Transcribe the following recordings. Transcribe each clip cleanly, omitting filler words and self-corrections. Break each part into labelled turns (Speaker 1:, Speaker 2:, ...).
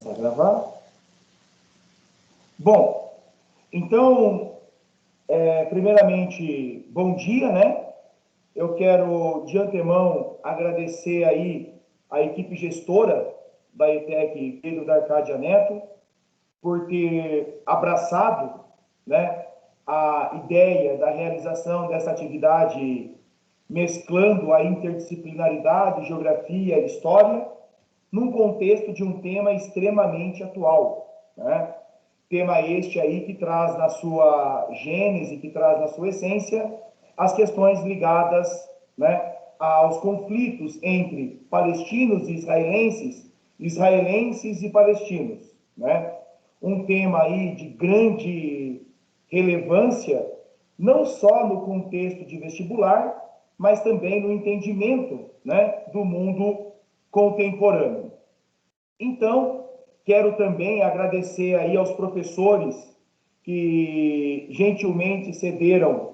Speaker 1: a gravar. Bom, então, primeiramente, bom dia, né? Eu quero, de antemão, agradecer aí a equipe gestora da ETEC Pedro da Arcádia Neto por ter abraçado, né, a ideia da realização dessa atividade mesclando a interdisciplinaridade, geografia e história, num contexto de um tema extremamente atual, né? Tema este aí que traz na sua gênese, que traz na sua essência, as questões ligadas, né, aos conflitos entre palestinos e israelenses e palestinos, né? Um tema aí de grande relevância, não só no contexto de vestibular, mas também no entendimento, né, do mundo contemporâneo. Então, quero também agradecer aí aos professores que gentilmente cederam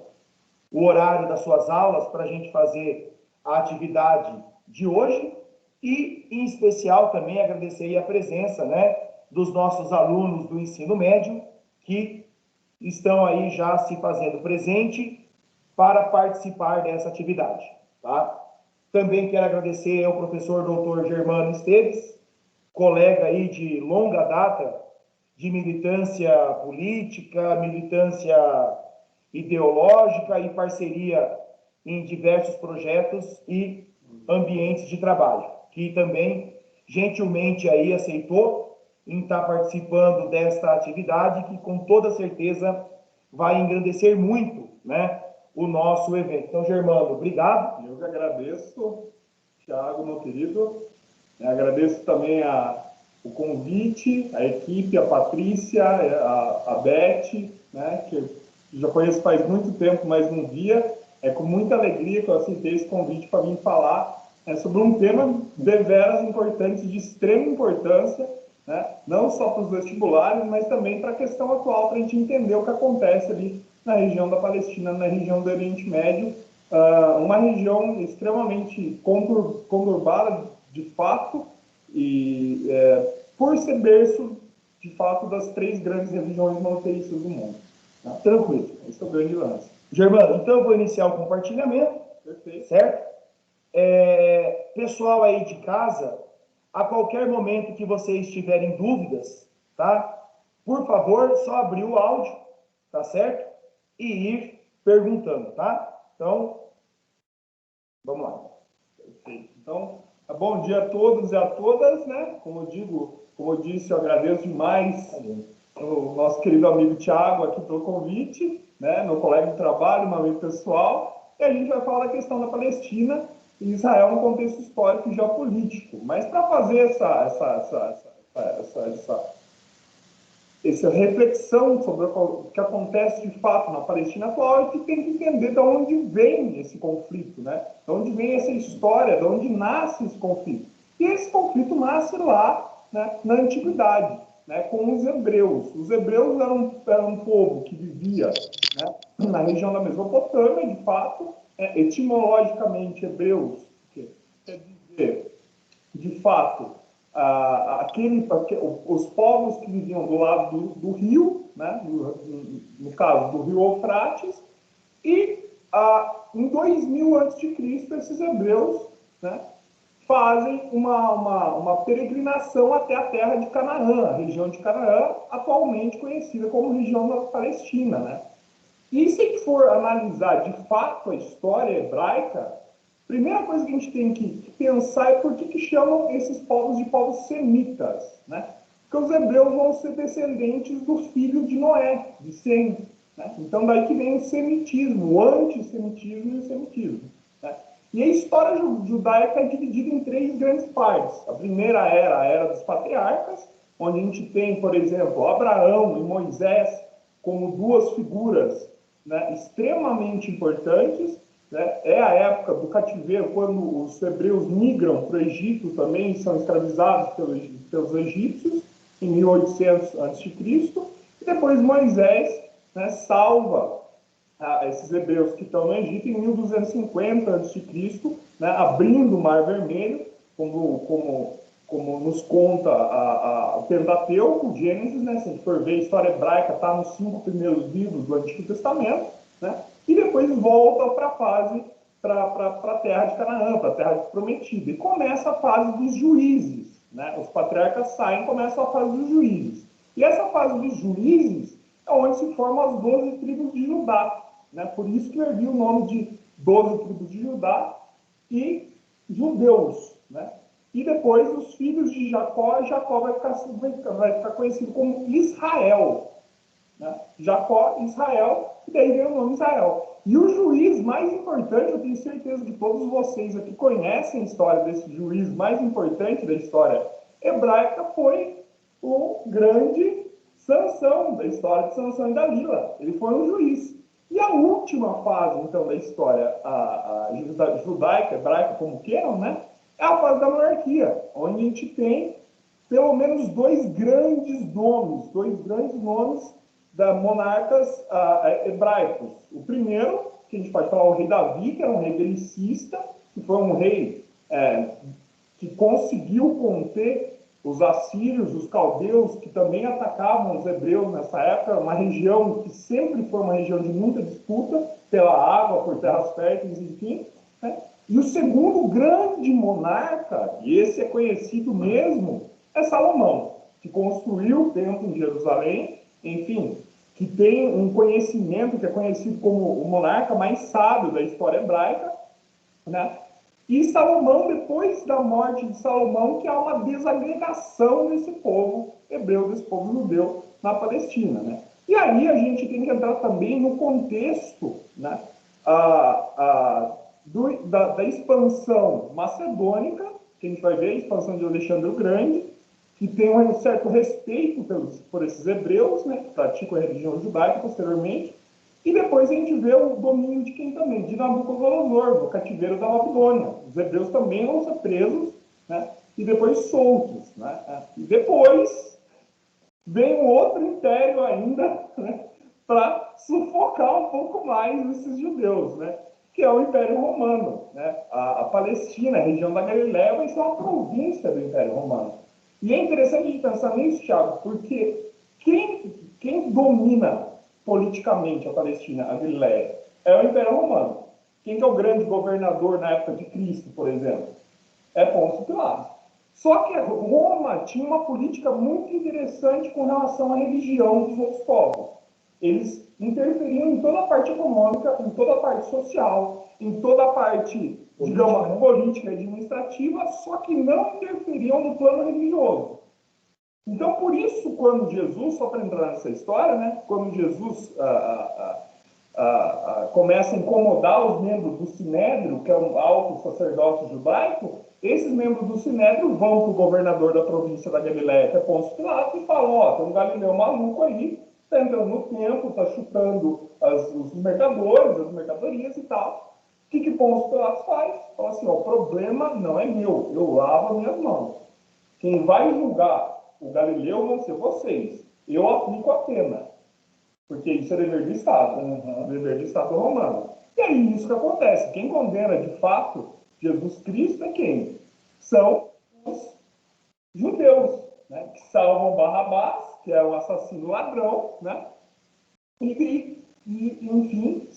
Speaker 1: o horário das suas aulas para a gente fazer a atividade de hoje e, em especial, também agradecer aí a presença, né, dos nossos alunos do ensino médio que estão aí já se fazendo presente para participar dessa atividade, tá? Também quero agradecer ao professor Dr. Germano Esteves, colega aí de longa data de militância política, militância ideológica e parceria em diversos projetos e ambientes de trabalho, que também gentilmente aí aceitou em estar participando desta atividade, que com toda certeza vai engrandecer muito, né, o nosso evento. Então, Germano, obrigado.
Speaker 2: Eu que agradeço, Thiago, meu querido. Agradeço também o convite, a equipe, a Patrícia, a Beth, né, que eu já conheço faz muito tempo, mas não via. É com muita alegria que eu aceitei esse convite para vir falar sobre um tema deveras importante, de extrema importância, né, não só para os vestibulares, mas também para a questão atual, para a gente entender o que acontece ali na região da Palestina, na região do Oriente Médio, uma região extremamente conturbada, de fato, e por ser berço, de fato, das três grandes religiões monoteístas do mundo. Tá?
Speaker 1: Tranquilo.
Speaker 2: Esse é o grande lance.
Speaker 1: Germano, então eu vou iniciar o compartilhamento.
Speaker 2: Perfeito.
Speaker 1: Certo? Pessoal aí de casa, a qualquer momento que vocês tiverem dúvidas, tá? Por favor, só abrir o áudio, tá certo? E ir perguntando, tá? Então, vamos lá.
Speaker 2: Perfeito. Então, bom dia a todos e a todas, né? Como eu disse, eu agradeço demais o nosso querido amigo Thiago aqui pelo convite, né? Meu colega de trabalho, meu esse pessoal, e a gente vai falar da questão da Palestina e Israel no contexto histórico e geopolítico. Mas para fazer essa reflexão sobre o que acontece de fato na Palestina atual, a gente tem que entender de onde vem esse conflito, né? De onde vem essa história, de onde nasce esse conflito. E esse conflito nasce lá, né, na Antiguidade, né, com os hebreus. Os hebreus eram um povo que vivia, né, na região da Mesopotâmia, de fato, etimologicamente hebreus, que quer dizer, de fato, os povos que viviam do lado do rio, né, no caso do rio Eufrates, e em 2000 a.C., esses hebreus, né, fazem uma peregrinação até a terra de Canaã, a região de Canaã, atualmente conhecida como região da Palestina, né? E se a gente for analisar de fato a história hebraica, a primeira coisa que a gente tem que pensar é por que chamam esses povos de povos semitas, né? Porque os hebreus vão ser descendentes do filho de Noé, de Sem, né? Então daí que vem o semitismo, o antissemitismo e o semitismo, né? E a história judaica é dividida em três grandes partes. A primeira era a era dos patriarcas, onde a gente tem, por exemplo, Abraão e Moisés como duas figuras, né, extremamente importantes, né? É a época do cativeiro, quando os hebreus migram para o Egito também, são escravizados pelos egípcios, em 1800 a.C., e depois Moisés, né, salva esses hebreus que estão no Egito em 1250 a.C., né, abrindo o Mar Vermelho, como como nos conta o Pentateuco, o Gênesis, né? Se a gente for ver a história hebraica, está nos 5 primeiros livros do Antigo Testamento, né? E depois volta para a fase, para a terra de Canaã, para a terra prometida. E começa a fase dos juízes, né? Os patriarcas saem e começa a fase dos juízes. E essa fase dos juízes é onde se formam as 12 tribos de Judá, né? Por isso que eu ergui o nome de 12 tribos de Judá e judeus, né? E depois os filhos de Jacó, Jacó vai ficar conhecido como Israel, né? Jacó, Israel, e daí vem o nome Israel. E o juiz mais importante, eu tenho certeza que todos vocês aqui conhecem a história desse juiz mais importante da história hebraica, foi o grande Sansão, da história de Sansão e Dalila. Ele foi um juiz. E a última fase, então, da história judaica, hebraica, como queiram, né? É a fase da monarquia, onde a gente tem pelo menos dois grandes nomes da monarcas hebraicos. O primeiro, que a gente pode falar, o rei Davi, que era um rei belicista, que foi um rei que conseguiu conter os assírios, os caldeus, que também atacavam os hebreus nessa época, uma região que sempre foi uma região de muita disputa pela água, por terras férteis, enfim, né? E o segundo grande monarca, e esse é conhecido mesmo, é Salomão, que construiu o templo em Jerusalém, enfim, que tem um conhecimento que é conhecido como o monarca mais sábio da história hebraica, né? E Salomão, depois da morte de Salomão, que há uma desagregação desse povo hebreu, desse povo judeu na Palestina, né? E aí a gente tem que entrar também no contexto, né, da expansão macedônica, que a gente vai ver a expansão de Alexandre o Grande, que tem um certo respeito por esses hebreus, né, que praticam a religião judaica posteriormente, e depois a gente vê o domínio de quem também? De Nabucodonosor, no cativeiro da Babilônia. Os hebreus também vão ser presos, né, e depois soltos, né? E depois vem um outro império ainda, né, para sufocar um pouco mais esses judeus, né, que é o Império Romano, né? A Palestina, a região da Galiléia, vai ser uma província do Império Romano. E é interessante a gente pensar nisso, Thiago, porque quem domina politicamente a Palestina, a Galiléia, é o Império Romano. Quem que é o grande governador na época de Cristo, por exemplo? É Pôncio Pilatos. Só que Roma tinha uma política muito interessante com relação à religião dos outros povos. Eles interferiam em toda a parte econômica, em toda a parte social, em toda a parte, digamos, política e administrativa, só que não interferiam no plano religioso. Então, por isso, quando Jesus, só para entrar nessa história, né, quando Jesus começa a incomodar os membros do Sinédrio, que é um alto sacerdócio judaico, esses membros do Sinédrio vão para o governador da província da Galiléia, que é Pôncio Pilatos, e falam, ó, tem um galileu maluco aí, está entrando no templo, está chutando os mercadores, as mercadorias e tal. O que Pôncio Pilatos faz? Fala assim, ó, o problema não é meu, eu lavo as minhas mãos. Quem vai julgar o Galileu vão ser vocês. Eu aplico a pena. Porque isso é dever do Estado, dever do Estado romano. E aí isso que acontece. Quem condena de fato Jesus Cristo é quem? São os judeus, né? Que salvam Barrabás, que é um assassino ladrão, né? E enfim,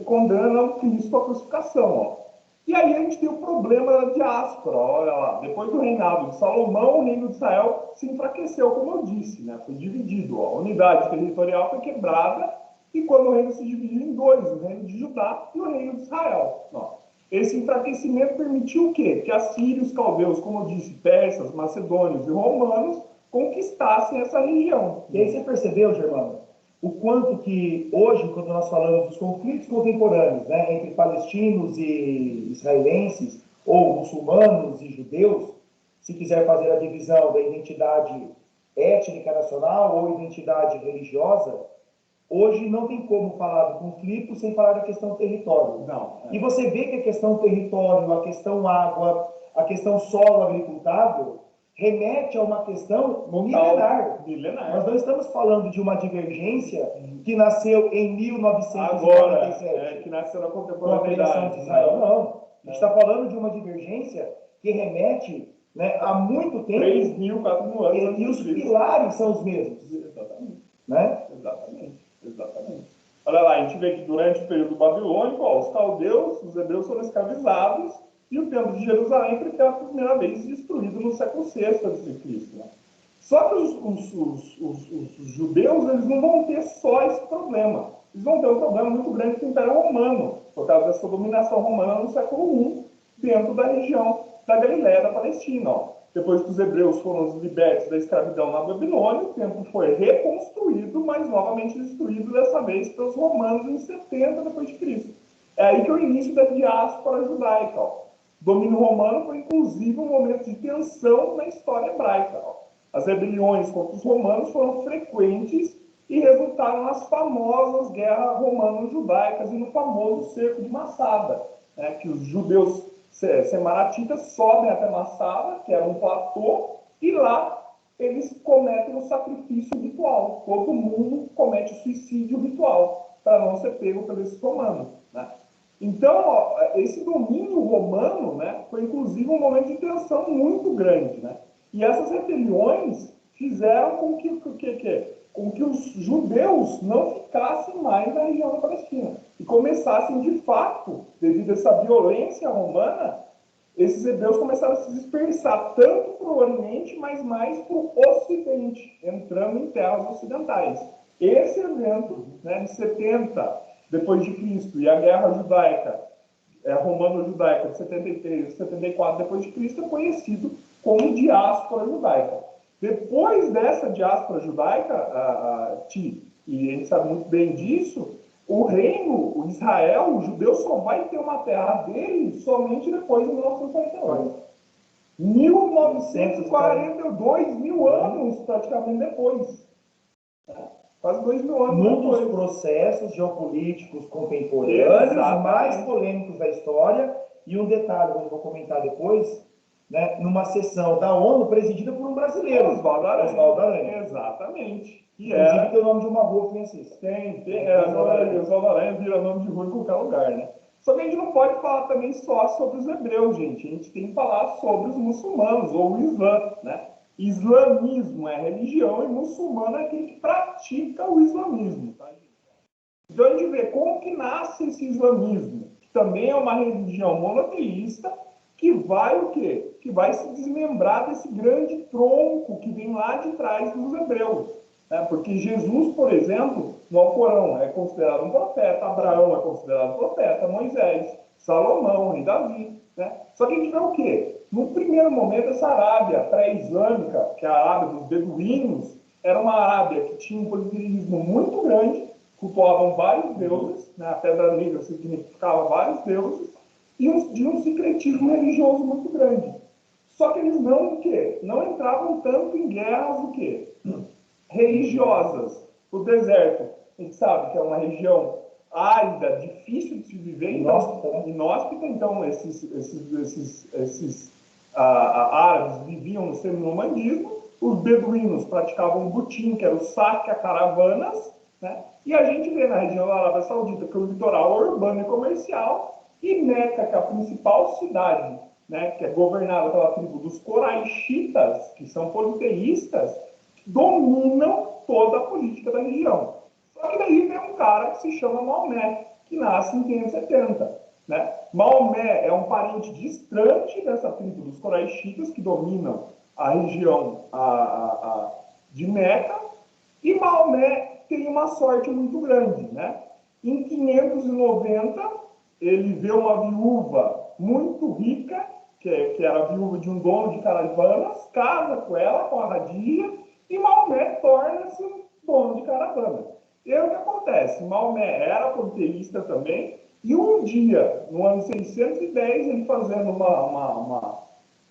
Speaker 2: condenam Cristo à crucificação. Ó. E aí a gente tem o problema da diáspora. Olha lá, depois do reinado de Salomão, o reino de Israel se enfraqueceu, como eu disse, né? Foi dividido. Ó. A unidade territorial foi quebrada e quando o reino se dividiu em dois, o reino de Judá e o reino de Israel. Ó. Esse enfraquecimento permitiu o quê? Que assírios, caldeus, como eu disse, persas, macedônios e romanos conquistassem essa região.
Speaker 1: E aí você percebeu, Germano, o quanto que hoje, quando nós falamos dos conflitos contemporâneos, né, entre palestinos e israelenses, ou muçulmanos e judeus, se quiser fazer a divisão da identidade étnica nacional ou identidade religiosa, hoje não tem como falar do conflito sem falar da questão território.
Speaker 2: Não.
Speaker 1: E você vê que a questão território, a questão água, a questão solo agricultável, remete a uma questão milenar. Nós não estamos falando de uma divergência que nasceu em 1947.
Speaker 2: Agora, que nasceu na
Speaker 1: contemporaneidade. Com a criação de Israel, não. A gente está falando de uma divergência que remete né, há muito tempo.
Speaker 2: 3.000, 4.000 anos.
Speaker 1: E os pilares são os mesmos.
Speaker 2: Exatamente.
Speaker 1: Né?
Speaker 2: Exatamente. Olha lá, a gente vê que durante o período babilônico, ó, os caldeus, os hebreus foram escravizados e o templo de Jerusalém foi pela primeira vez destruído no século VI a.C. Né? Só que os judeus, eles não vão ter só esse problema. Eles vão ter um problema muito grande com o Império Romano, por causa dessa dominação romana no século I, dentro da região da Galiléia, da Palestina. Ó. Depois que os hebreus foram libertos da escravidão na Babilônia, o templo foi reconstruído, mas novamente destruído, dessa vez pelos romanos em 70 d.C. É aí que é o início da diáspora judaica. Ó. O domínio romano foi, inclusive, um momento de tensão na história hebraica. Ó. As rebeliões contra os romanos foram frequentes e resultaram nas famosas guerras romano-judaicas e no famoso cerco de Massada, né, que os judeus semaratitas sobem até Massada, que era um platô, e lá eles cometem o sacrifício ritual. Todo mundo comete suicídio ritual para não ser pego pelos romanos. Né? Então, ó, esse domínio romano, né, foi inclusive um momento de tensão muito grande. Né? E essas rebeliões fizeram com que os judeus não ficassem mais na região da Palestina e começassem, de fato, devido a essa violência romana, esses hebreus começaram a se dispersar tanto para o Oriente, mas mais para o Ocidente, entrando em terras ocidentais. Esse evento, né, de 70 depois de Cristo e a guerra judaica, romano-judaica de 73 e 74 depois de Cristo, é conhecido como diáspora judaica. Depois dessa diáspora judaica, e a gente sabe muito bem disso, o reino, o Israel, o judeu só vai ter uma terra dele somente depois de 1948. 1942, 1000 anos praticamente depois. Quase 2.000 anos
Speaker 1: Num
Speaker 2: depois.
Speaker 1: dos processos geopolíticos contemporâneos mais polêmicos da história, e um detalhe que eu vou comentar depois, né, numa sessão da ONU presidida por um brasileiro,
Speaker 2: Oswaldo
Speaker 1: Aranha.
Speaker 2: Exatamente.
Speaker 1: Inclusive tem o nome de uma rua que conhece isso.
Speaker 2: Oswaldo Aranha vira nome de rua em qualquer lugar, né? Só que a gente não pode falar também só sobre os hebreus, gente. A gente tem que falar sobre os muçulmanos, ou o Islã, né? Islamismo é religião e muçulmano é aquele que pratica o islamismo, tá, gente? Então a gente vê como que nasce esse islamismo, que também é uma religião monoteísta, que vai o quê? Que vai se desmembrar desse grande tronco que vem lá de trás dos hebreus. Né? Porque Jesus, por exemplo, no Alcorão é considerado um profeta, Abraão é considerado profeta, Moisés, Salomão e Davi. Né? Só que a gente vê o quê? No primeiro momento, essa Arábia pré-islâmica, que é a Arábia dos beduínos, era uma Arábia que tinha um politeísmo muito grande, cultuavam vários deuses, né? A pedra negra significava vários deuses, e de um secretismo religioso muito grande. Só que eles não entravam tanto em guerras religiosas. O deserto, a gente sabe que é uma região árida, difícil de se viver, inóspita, então esses árabes viviam no semi-nomandismo, os beduínos praticavam o butim, que era o saque a caravanas, né? E a gente vê na região da Arábia Saudita que o litoral é urbano e comercial, e Meca, que é a principal cidade, né, que é governada pela tribo dos Coraixitas, que são politeístas, dominam toda a política da região. Só que daí vem um cara que se chama Maomé, que nasce em 570. Né? Maomé é um parente distante dessa tribo dos Coraixitas, que dominam a região de Meca, e Maomé tem uma sorte muito grande. Né? Em 590, ele vê uma viúva muito rica, que era viúva de um dono de caravanas, casa com ela, com a Radija, e Maomé torna-se um dono de caravana. E aí o que acontece? Maomé era politeísta também, e um dia, no ano 610, ele fazendo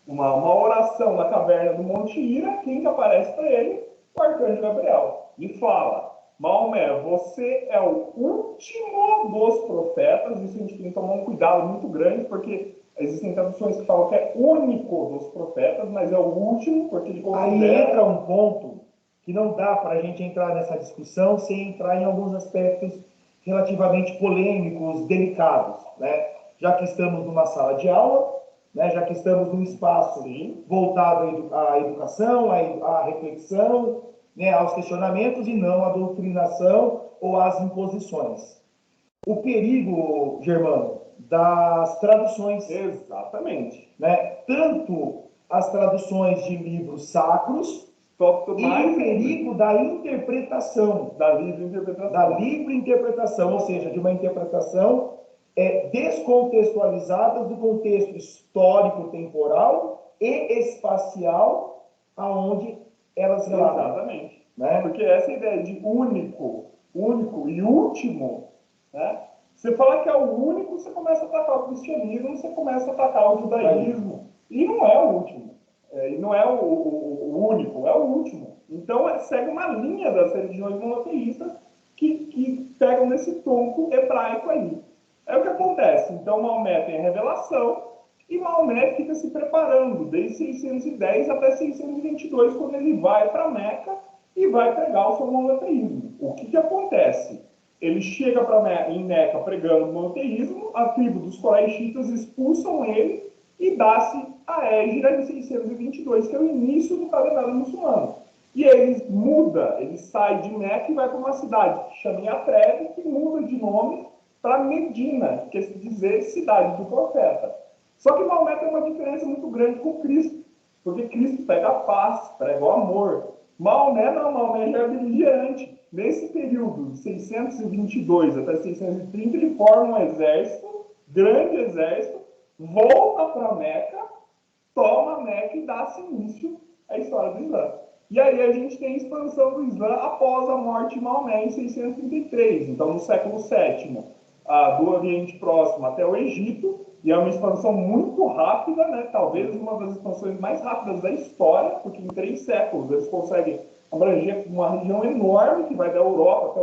Speaker 2: uma oração na caverna do Monte Hira, quem que aparece para ele? O arcanjo Gabriel. E fala: Maomé, você é o último dos profetas. Isso a gente tem que tomar um cuidado muito grande, porque existem traduções que falam que é único dos profetas, mas é o último, porque ele considera...
Speaker 1: Aí entra um ponto que não dá para a gente entrar nessa discussão sem entrar em alguns aspectos relativamente polêmicos, delicados, né? Já que estamos numa sala de aula, né, já que estamos num espaço voltado à educação, à reflexão, né, aos questionamentos e não à doutrinação ou às imposições. O perigo, Germano, das traduções.
Speaker 2: Exatamente.
Speaker 1: Né, tanto as traduções de livros sacros e o perigo da interpretação.
Speaker 2: Da livre interpretação.
Speaker 1: Da livre interpretação, ou seja, de uma interpretação descontextualizada do contexto histórico, temporal e espacial aonde elas relatam.
Speaker 2: Exatamente.
Speaker 1: Né?
Speaker 2: Porque essa ideia de único e último, né? Você fala que é o único, você começa a atacar o cristianismo, você começa a atacar o judaísmo. E não é o último. E não é o único, é o último. Então, segue uma linha das religiões monoteístas que pegam nesse tronco hebraico aí. É o que acontece. Então, Maomé tem a revelação e Maomé fica se preparando desde 610 até 622, quando ele vai para Meca e vai pregar o seu monoteísmo. O que acontece? Ele chega em Meca pregando o monoteísmo, a tribo dos Coraixitas expulsam ele e dá-se a Égira em 622, que é o início do calendário muçulmano. E ele sai de Meca e vai para uma cidade que chama Yatreb, que muda de nome para Medina, que quer dizer cidade do profeta. Só que Maomé tem uma diferença muito grande com Cristo, porque Cristo prega a paz, prega o amor. Maomé não, Maomé já é beligerante. Nesse período de 622 até 630, ele forma um exército, grande exército, volta para Meca, toma Meca e dá-se início à história do Islã. E aí a gente tem a expansão do Islã após a morte de Maomé em 633, então no século VII, do Oriente Próximo até o Egito, e é uma expansão muito rápida, né? Talvez uma das expansões mais rápidas da história, porque em 3 séculos eles conseguem abranger uma região enorme que vai da Europa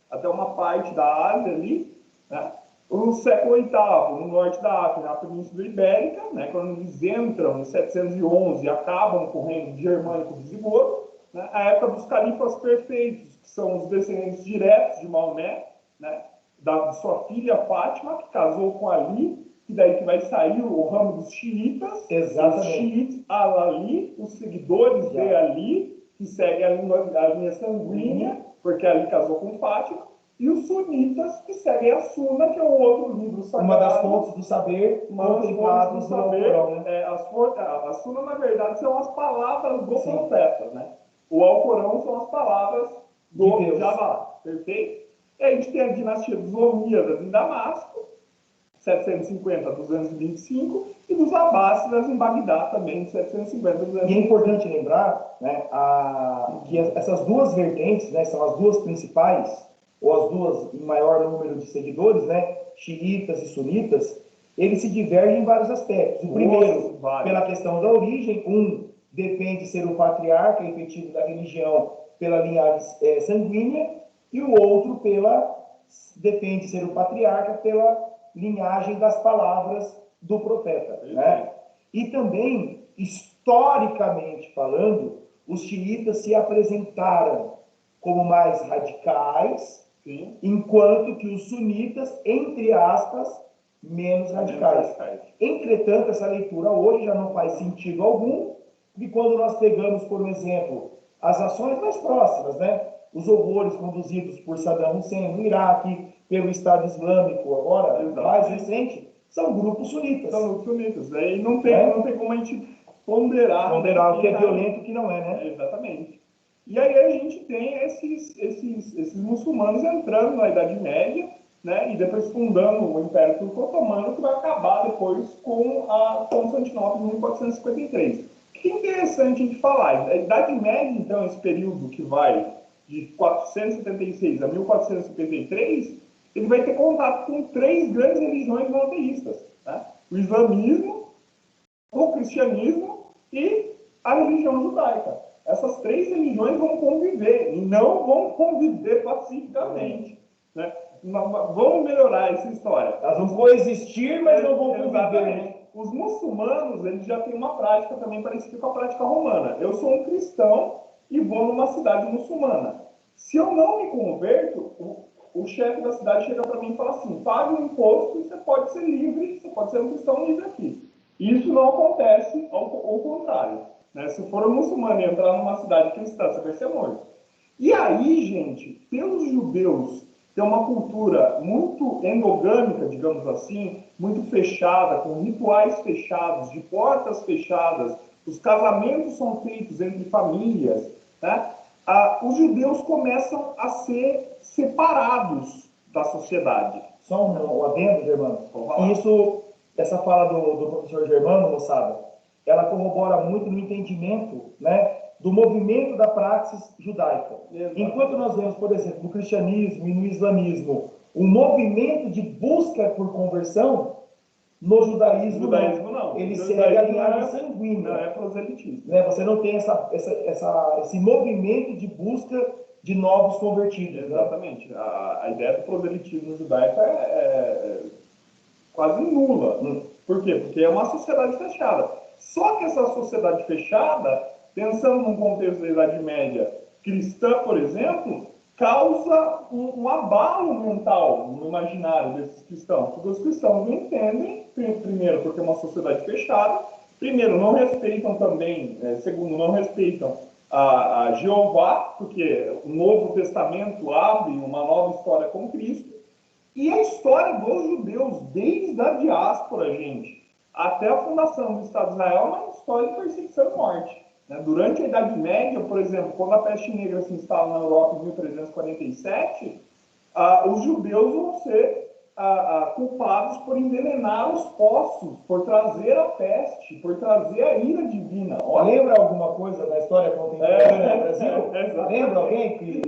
Speaker 2: até uma parte da Ásia ali, né? No século VIII, no norte da África, na Península Ibérica, né? Quando eles entram em 711 e acabam com o reino germânico visigodo, né? A época dos califas perfeitos, que são os descendentes diretos de Maomé, né? De sua filha Fátima, que casou com Ali, que daí que vai sair o ramo dos xiitas.
Speaker 1: Exatamente.
Speaker 2: Os xiitas al-Ali, os seguidores de Ali, que seguem a linha sanguínea, porque Ali casou com Fátima, e os sunitas, que seguem a Suna, que é o outro livro sagrado.
Speaker 1: Uma das fontes do saber contemplados no Alcorão.
Speaker 2: Né? A Suna, na verdade, são as palavras do profeta. Né? O Alcorão são as palavras do Javá. Perfeito? E a gente tem a dinastia dos Omíadas em Damasco, 750 a 225, e dos Abássidas em Bagdá também, de 750 a 225.
Speaker 1: E é importante lembrar, né, que essas duas vertentes, né, são as duas principais, ou as duas em maior número de seguidores, né, xiitas e sunitas, eles se divergem em vários aspectos. O primeiro, pela questão da origem, um defende ser o patriarca efetivo da religião pela linhagem sanguínea, e o outro defende ser o patriarca pela linhagem das palavras do profeta. Né? E também, historicamente falando, os xiitas se apresentaram como mais radicais, enquanto que os sunitas, entre aspas, menos radicais. Entretanto, essa leitura hoje já não faz sentido algum, e quando nós pegamos, por exemplo, as ações mais próximas, né? Os horrores conduzidos por Saddam Hussein no Iraque, pelo Estado Islâmico agora, mais recente, são grupos sunitas.
Speaker 2: São grupos sunitas. Aí não tem como a gente ponderar
Speaker 1: o que é violento e o que não é, né?
Speaker 2: Exatamente. E aí a gente tem esses muçulmanos entrando na Idade Média, né? E depois fundando o Império Turco-Otomano, que vai acabar depois com a Constantinopla em 1453. O que é interessante a gente falar? A Idade Média, então, esse período que vai de 476 a 1453, ele vai ter contato com 3 grandes religiões monoteístas, né? O islamismo, o cristianismo e a religião judaica. Essas 3 religiões vão conviver, e não vão conviver pacificamente. Né? Vamos melhorar essa história.
Speaker 1: Elas vão coexistir, mas não vão conviver. Né?
Speaker 2: Os muçulmanos, eles já têm uma prática também parecida com a prática romana. Eu sou um cristão e vou numa cidade muçulmana. Se eu não me converto, o chefe da cidade chega para mim e fala assim: pague um imposto e você pode ser livre, você pode ser um cristão livre aqui. Isso não acontece ao contrário. Né? Se for um muçulmano e entrar numa cidade cristã, você vai ser morto. E aí, gente, pelos judeus ter uma cultura muito endogâmica, digamos assim, muito fechada, com rituais fechados, de portas fechadas, os casamentos são feitos entre famílias, né? Os judeus começam a ser separados da sociedade.
Speaker 1: Só um adendo, Germano. Isso, essa fala do professor Germano, moçada, ela corrobora muito no entendimento, né, do movimento da praxis judaica. Exato. Enquanto nós vemos, por exemplo, no cristianismo e no islamismo, um movimento de busca por conversão, no judaísmo não. Ele segue a linhagem sanguínea.
Speaker 2: Não é proselitismo.
Speaker 1: Né? Você não tem esse movimento de busca de novos convertidos.
Speaker 2: Exatamente. Né? A ideia do proselitismo judaico é quase nula. Por quê? Porque é uma sociedade fechada. Só que essa sociedade fechada, pensando num contexto da Idade Média cristã, por exemplo, causa um abalo mental no imaginário desses cristãos. Porque os cristãos não entendem, primeiro, porque é uma sociedade fechada, primeiro, não respeitam também, segundo, não respeitam a Jeová, porque o Novo Testamento abre uma nova história com Cristo, e a história dos judeus, desde a diáspora, gente, até a fundação do Estado de Israel, é uma história de perseguição e morte. Durante a Idade Média, por exemplo, quando a peste negra se instala na Europa em 1347, os judeus vão ser culpados por envenenar os poços, por trazer a peste, por trazer a ira divina.
Speaker 1: Olha, lembra alguma coisa da história contemporânea do Brasil? Lembra alguém que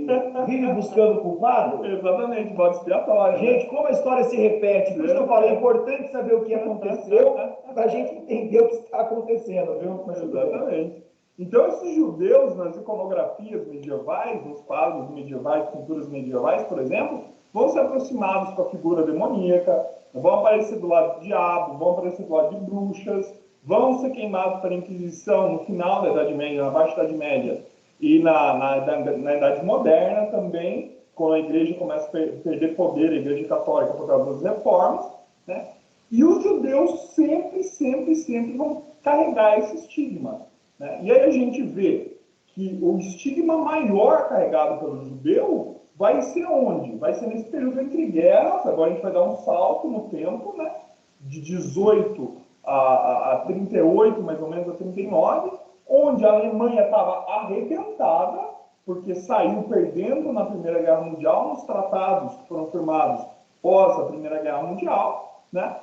Speaker 1: vive buscando culpado?
Speaker 2: Exatamente, bode expiatório.
Speaker 1: Gente, como a história se repete, por isso que eu falei, é importante saber o que aconteceu para a gente entender o que está acontecendo, viu?
Speaker 2: Mas, exatamente. Então, esses judeus, nas iconografias medievais, nos quadros medievais, pinturas medievais, por exemplo, vão ser aproximados com a figura demoníaca, vão aparecer do lado do diabo, vão aparecer do lado de bruxas, vão ser queimados pela Inquisição no final da Idade Média, na Baixa Idade Média, e na Idade Moderna também, quando a igreja começa a perder poder, a igreja católica, por causa das reformas, né? E os judeus sempre vão carregar esse estigma. Né? E aí a gente vê que o estigma maior carregado pelo judeu vai ser onde? Vai ser nesse período entre guerras, agora a gente vai dar um salto no tempo, né? De 18 a 38, mais ou menos a 39, onde a Alemanha estava arrebentada, porque saiu perdendo na Primeira Guerra Mundial, nos tratados que foram firmados pós a Primeira Guerra Mundial, né?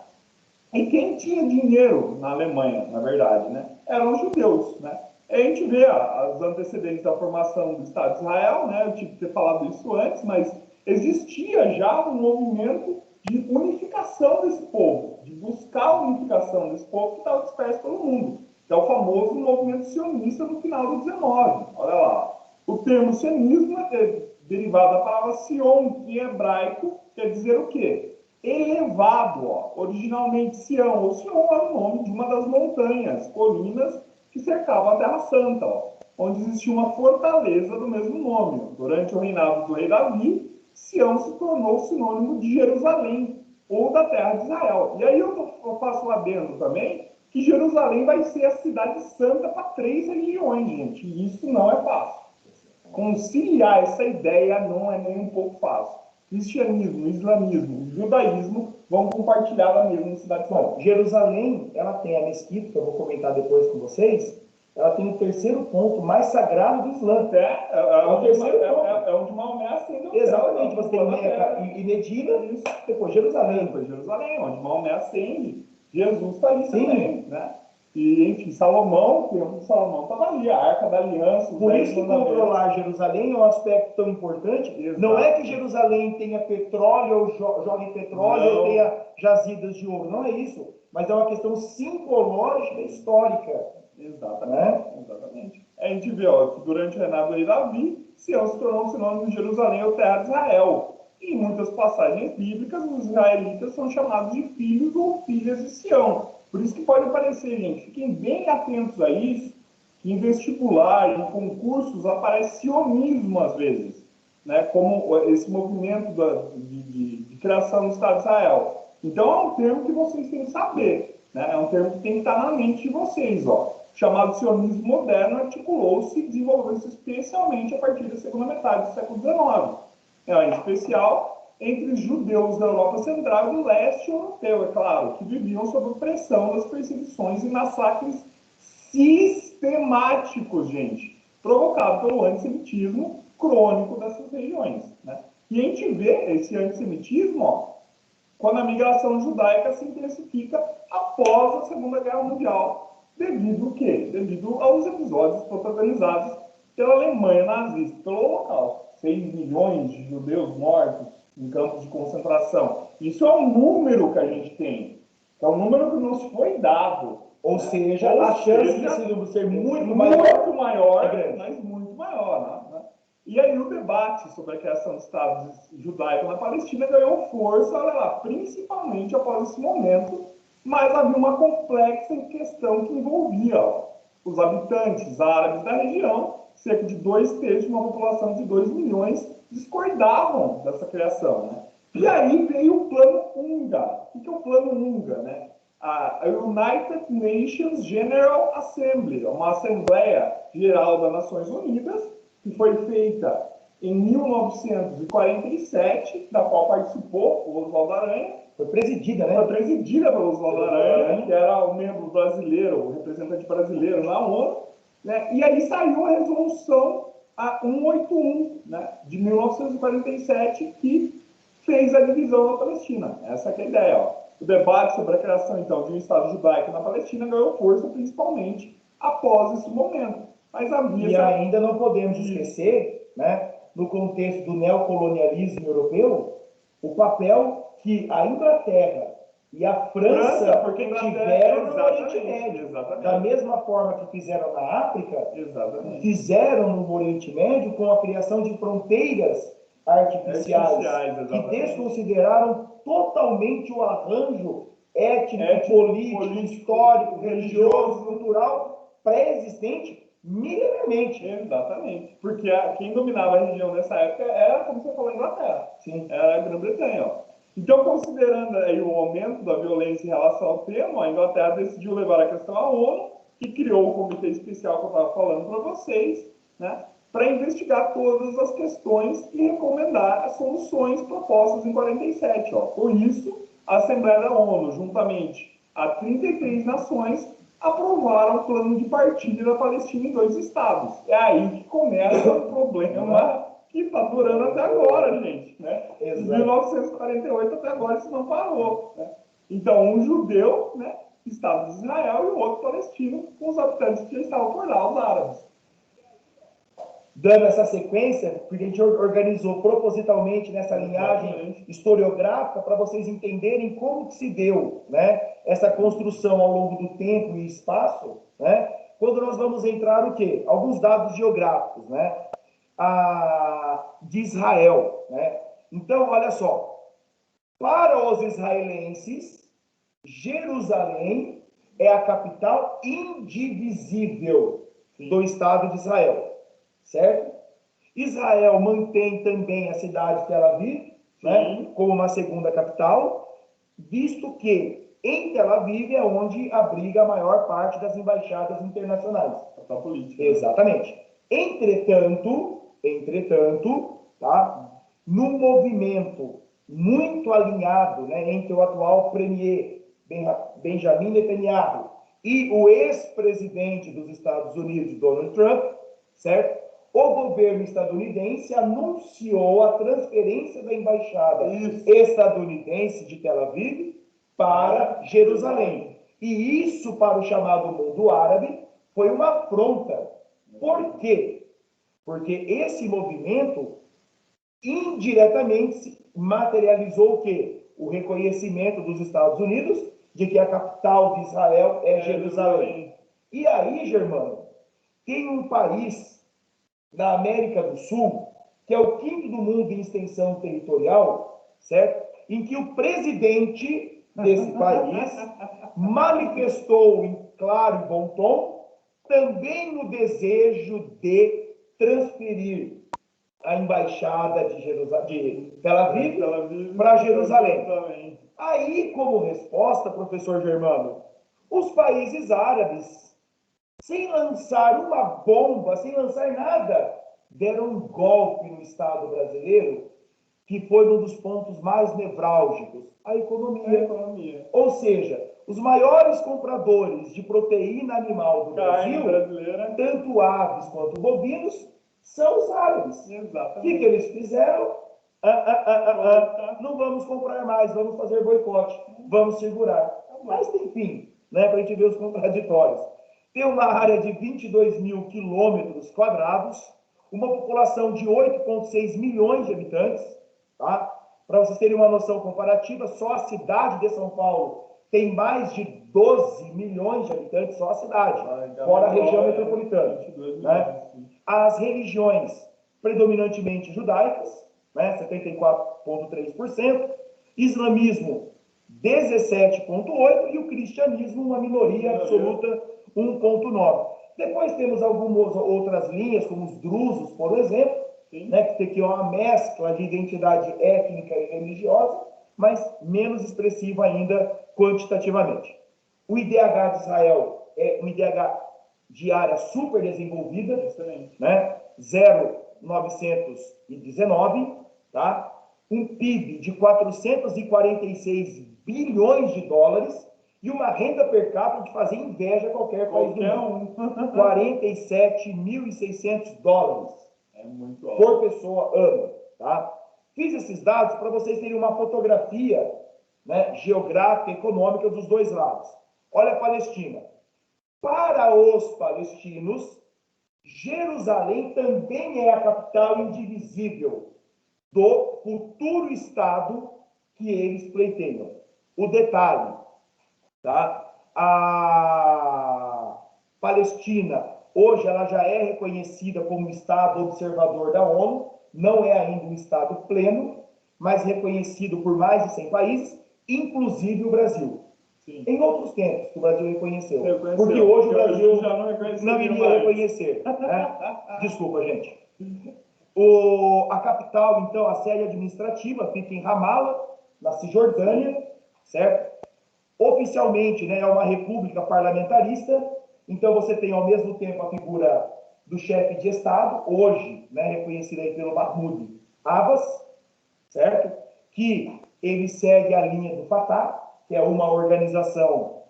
Speaker 2: E quem tinha dinheiro na Alemanha, na verdade, né? Eram os judeus, né? A gente vê as antecedentes da formação do Estado de Israel, né? Eu tive que ter falado isso antes, mas existia já um movimento de unificação desse povo, de buscar a unificação desse povo que estava disperso pelo mundo, que é o famoso movimento sionista no final do 19. Olha lá. O termo sionismo é derivado da palavra Sion, que em hebraico quer dizer o quê? Elevado, ó. Originalmente Sião, ou Sion era o nome de uma das montanhas, colinas, que cercavam a Terra Santa, ó, onde existia uma fortaleza do mesmo nome. Durante o reinado do rei Davi, Sião se tornou sinônimo de Jerusalém, ou da terra de Israel. E aí eu faço um adendo também, que Jerusalém vai ser a cidade santa para 3 religiões, gente, e isso não é fácil. Conciliar essa ideia não é nem um pouco fácil. Cristianismo, islamismo e judaísmo vão compartilhar a mesma cidade.
Speaker 1: Bom, Jerusalém, ela tem a mesquita, que eu vou comentar depois com vocês, ela tem o terceiro ponto mais sagrado do Islã.
Speaker 2: É o terceiro ponto. É onde Maomé acende o céu.
Speaker 1: Exatamente, você tem Meca e Medina, isso, depois Jerusalém.
Speaker 2: Depois Jerusalém, onde Maomé acende, Jesus está ali também, né? E, enfim, Salomão, o templo de Salomão estava ali, a Arca da Aliança.
Speaker 1: Por isso que controlar Jerusalém é um aspecto tão importante. Exato. Não é que Jerusalém tenha petróleo, ou jogue petróleo, ou tenha jazidas de ouro. Não é isso. Mas é uma questão simbológica e histórica.
Speaker 2: Exatamente. Né? Exatamente. A gente vê que durante o reinado de Davi, Sião se tornou um sinônimo de Jerusalém ou terra de Israel. E em muitas passagens bíblicas, os israelitas são chamados de filhos ou filhas de Sião. Por isso que pode aparecer, gente, fiquem bem atentos a isso, que em vestibular, em concursos, aparece sionismo às vezes, né? Como esse movimento de criação do Estado de Israel. Então é um termo que vocês têm que saber. né? É um termo que tem que estar na mente de vocês, ó. O chamado sionismo moderno articulou-se e desenvolveu-se especialmente a partir da segunda metade do século XIX, em especial entre os judeus da Europa Central e do leste europeu, é claro, que viviam sob pressão das perseguições e massacres sistemáticos, gente, provocados pelo antissemitismo crônico dessas regiões, né? E a gente vê esse antissemitismo, ó, quando a migração judaica se intensifica após a Segunda Guerra Mundial, devido ao quê? Devido aos episódios protagonizados pela Alemanha nazista, pelo Holocausto. 6 milhões de judeus mortos em campos de concentração. Isso é um número que a gente tem, é um número que nos foi dado.
Speaker 1: Ou seja, a chance de ser muito maior,
Speaker 2: mas muito maior, né? E aí o debate sobre a criação do Estado judaico na Palestina ganhou força, olha lá, principalmente após esse momento, mas havia uma complexa questão que envolvia, ó, os habitantes árabes da região, cerca de 2/3 de uma população de 2 milhões, discordavam dessa criação, né? E aí veio o Plano UNGA. O que é o Plano UNGA, né? A United Nations General Assembly, uma Assembleia Geral das Nações Unidas, que foi feita em 1947, da qual participou o Oswaldo Aranha.
Speaker 1: Foi presidida, né?
Speaker 2: Foi presidida pelo Oswaldo Aranha, que era o membro brasileiro, o representante brasileiro na ONU, né? E aí saiu a resolução a 181, né, de 1947, que fez a divisão da Palestina. Essa que é a ideia, ó. O debate sobre a criação, então, de um Estado judaico na Palestina ganhou força principalmente após esse momento. Mas havia...
Speaker 1: E ainda não podemos esquecer, né, no contexto do neocolonialismo europeu, o papel que a Inglaterra e a França tiveram no Oriente Médio. Da mesma forma que fizeram na África, fizeram no Oriente Médio com a criação de fronteiras artificiais que desconsideraram totalmente o arranjo étnico, político, histórico, religioso, cultural pré-existente milenarmente.
Speaker 2: Exatamente. Porque quem dominava a região nessa época era, como você falou, a Inglaterra.
Speaker 1: Sim.
Speaker 2: Era a Grã-Bretanha. Então, considerando aí o aumento da violência em relação ao tema, a Inglaterra decidiu levar a questão à ONU, que criou o comitê especial que eu estava falando para vocês, né, para investigar todas as questões e recomendar as soluções propostas em 47. Ó. Por isso, a Assembleia da ONU, juntamente a 33 nações, aprovaram o plano de partilha da Palestina em 2 estados. É aí que começa o problema que está durando até agora, gente. Né? De 1948 até agora isso não parou. Né? Então, um judeu, né, Estado de Israel, e o outro palestino, com os habitantes que já estavam por lá, os árabes.
Speaker 1: Dando essa sequência, porque a gente organizou propositalmente nessa linhagem historiográfica para vocês entenderem como que se deu, né, essa construção ao longo do tempo e espaço, né, quando nós vamos entrar o quê? Alguns dados geográficos, né, de Israel, né. Então, olha só, para os israelenses, Jerusalém é a capital indivisível do Estado de Israel. Certo? Israel mantém também a cidade de Tel Aviv, né, como uma segunda capital, visto que em Tel Aviv é onde abriga a maior parte das embaixadas internacionais.
Speaker 2: Capital política.
Speaker 1: Exatamente. Entretanto, tá, num movimento muito alinhado, né, entre o atual premier Benjamin Netanyahu e o ex-presidente dos Estados Unidos, Donald Trump, certo? O governo estadunidense anunciou a transferência da embaixada estadunidense de Tel Aviv para Jerusalém. E isso, para o chamado mundo árabe, foi uma afronta. Por quê? Porque esse movimento indiretamente materializou o quê? O reconhecimento dos Estados Unidos de que a capital de Israel é Jerusalém. E aí, Germano, tem um país na América do Sul, que é o 5º do mundo em extensão territorial, certo? Em que o presidente desse país manifestou em claro e bom tom também o desejo de transferir a embaixada de Tel Aviv para Jerusalém. Aí, como resposta, professor Germano, Os países árabes, sem lançar uma bomba, sem lançar nada, deram um golpe no Estado brasileiro, que foi um dos pontos mais nevrálgicos, a economia. Ou seja, os maiores compradores de proteína animal do Brasil, tanto aves quanto bovinos, são os árabes. O que eles fizeram? Não vamos comprar mais, vamos fazer boicote, vamos segurar. Mas, enfim, né, para a gente ver os contraditórios. Tem uma área de 22 mil quilômetros quadrados, uma população de 8,6 milhões de habitantes, tá? Para vocês terem uma noção comparativa, só a cidade de São Paulo tem mais de 12 milhões de habitantes, só a cidade, fora a região metropolitana. Né? As religiões predominantemente judaicas, né, 74,3%, islamismo 17,8% e o cristianismo, uma minoria absoluta, 1,9%. Depois temos algumas outras linhas, como os drusos, por exemplo, né, que tem aqui uma mescla de identidade étnica e religiosa, mas menos expressivo ainda quantitativamente. O IDH de Israel é um IDH de área super desenvolvida, né, 0,919, tá? Um PIB de 446 bilhões de dólares e uma renda per capita de fazer inveja a qualquer país do mundo. 47.600 dólares por pessoa ano. Tá? Fiz esses dados para vocês terem uma fotografia, né, geográfica e econômica dos dois lados. Olha a Palestina. Para os palestinos, Jerusalém também é a capital indivisível do futuro Estado que eles pleiteiam. O detalhe, tá? A Palestina, hoje, ela já é reconhecida como Estado observador da ONU, não é ainda um Estado pleno, mas reconhecido por mais de 100 países, inclusive o Brasil. Sim. Em outros tempos que o Brasil reconheceu. Porque hoje o Brasil já não iria reconhecer. Né? Desculpa, gente. A capital, então, a sede administrativa, fica em Ramala, na Cisjordânia, certo? Oficialmente, né, é uma república parlamentarista, então você tem ao mesmo tempo a figura do chefe de Estado, hoje, né, reconhecido aí pelo Mahmoud Abbas, certo? Que ele segue a linha do Fatah, que é uma organização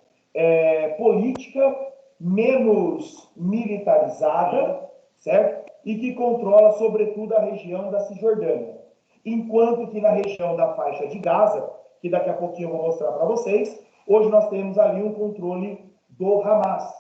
Speaker 1: política menos militarizada, certo? E que controla, sobretudo, a região da Cisjordânia. Enquanto que na região da faixa de Gaza, que daqui a pouquinho eu vou mostrar para vocês, hoje nós temos ali um controle do Hamas,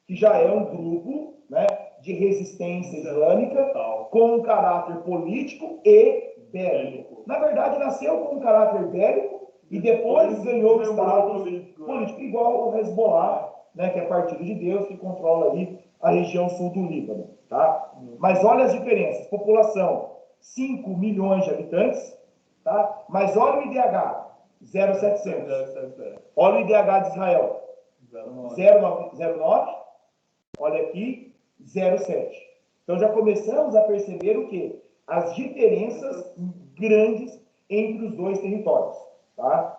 Speaker 1: que já é um grupo, né, de resistência islâmica com um caráter político e bélico. Na verdade, nasceu com um caráter bélico e depois ganhou o status político, igual o Hezbollah, né, que é partido de Deus, que controla aí a região sul do Líbano. Tá? Mas olha as diferenças. População, 5 milhões de habitantes, tá? Mas olha o IDH, 0,700. Olha o IDH de Israel, 0,9. Olha aqui, 0,7. Então já começamos a perceber o quê? As diferenças grandes entre os dois territórios. Tá?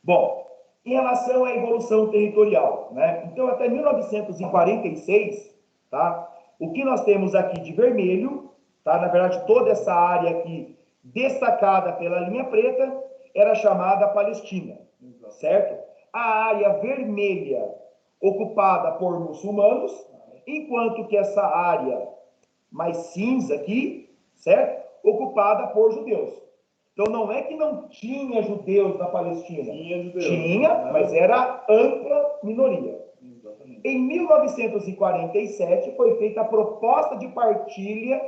Speaker 1: Bom, em relação à evolução territorial, né? Então até 1946, tá? O que nós temos aqui de vermelho, tá? Na verdade toda essa área aqui destacada pela linha preta era chamada Palestina, certo? A área vermelha ocupada por muçulmanos, enquanto que essa área mais cinza aqui, certo? Ocupada por judeus. Então não é que não tinha judeus na Palestina. Tinha, mas era ampla minoria. Exatamente. Em 1947 foi feita a proposta de partilha